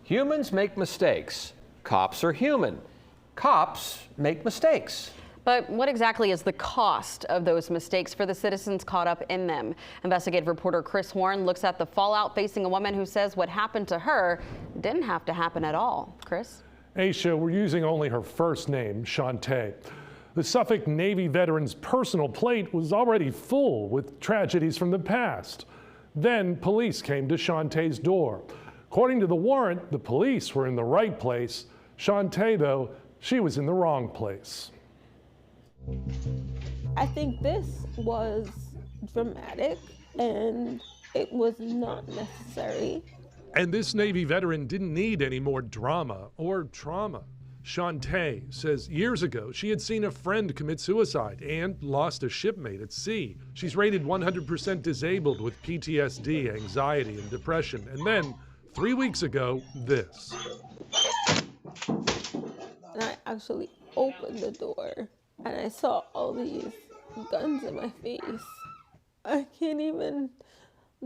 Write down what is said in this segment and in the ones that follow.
Humans make mistakes. Cops are human. Cops make mistakes. But what exactly is the cost of those mistakes for the citizens caught up in them? Investigative reporter Chris Horn looks at the fallout facing a woman who says what happened to her didn't have to happen at all. Chris? Aisha, we're using only her first name, Shantae. The Suffolk Navy veteran's personal plate was already full with tragedies from the past. Then police came to Shantae's door. According to the warrant, the police were in the right place. Shantae, though, she was in the wrong place. I think this was dramatic and it was not necessary. And this Navy veteran didn't need any more drama or trauma. Shantae says years ago she had seen a friend commit suicide and lost a shipmate at sea. She's rated 100% disabled with PTSD, anxiety, and depression. And then 3 weeks ago, this. And I actually opened the door and I saw all these guns in my face. I can't even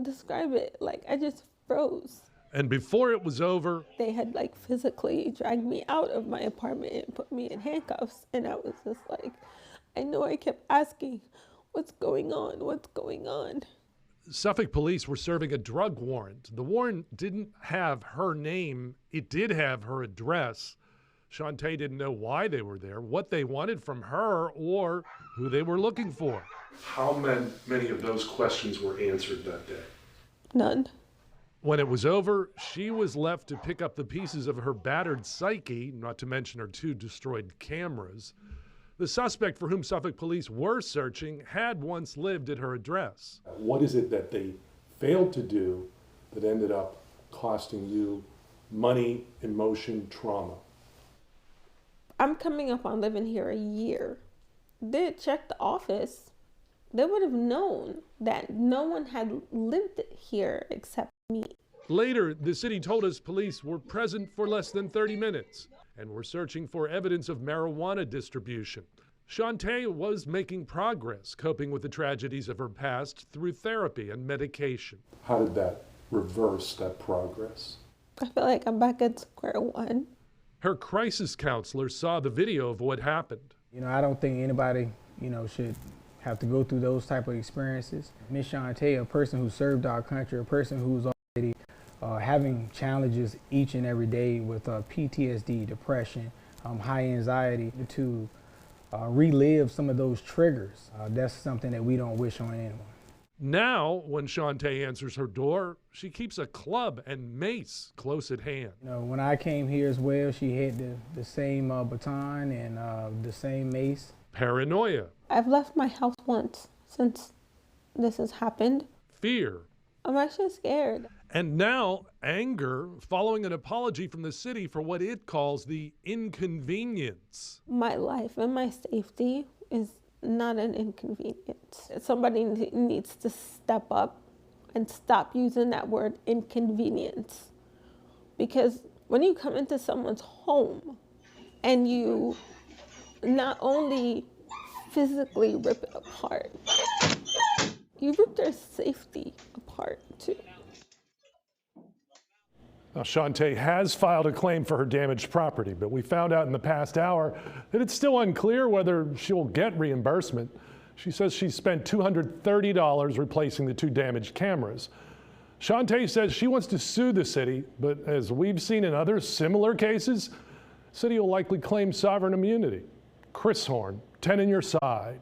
describe it. Like, I just froze. And before it was over, they had like physically dragged me out of my apartment and put me in handcuffs. And I was just like, I know I kept asking, what's going on? What's going on? Suffolk police were serving a drug warrant. The warrant didn't have her name. It did have her address. Shantae didn't know why they were there, what they wanted from her, or who they were looking for. How many of those questions were answered that day? None. When it was over, she was left to pick up the pieces of her battered psyche, not to mention her 2 destroyed cameras. The suspect for whom Suffolk police were searching had once lived at her address. What is it that they failed to do that ended up costing you money, emotion, trauma? I'm coming up on living here a year. They had checked the office. They would have known that no one had lived here except me. Later, the city told us police were present for less than 30 minutes and were searching for evidence of marijuana distribution. Shantae was making progress, coping with the tragedies of her past through therapy and medication. How did that reverse that progress? I feel like I'm back at square one. Her crisis counselor saw the video of what happened. I don't think anybody, should have to go through those type of experiences. Miss Shantae, a person who served our country, a person who's already having challenges each and every day with PTSD, depression, high anxiety, to relive some of those triggers. That's something that we don't wish on anyone. Now, when Shantae answers her door, she keeps a club and mace close at hand. When I came here as well, she had the same baton and the same mace. Paranoia. I've left my house once since this has happened. Fear. I'm actually scared. And now, anger following an apology from the city for what it calls the inconvenience. My life and my safety is not an inconvenience. Somebody needs to step up and stop using that word inconvenience. Because when you come into someone's home and you not only physically rip it apart, you rip their safety apart too. Now, Shantae has filed a claim for her damaged property, but we found out in the past hour that it's still unclear whether she'll get reimbursement. She says she spent $230 replacing the 2 damaged cameras. Shantae says she wants to sue the city, but as we've seen in other similar cases, the city will likely claim sovereign immunity. Chris Horn, 10 on your side.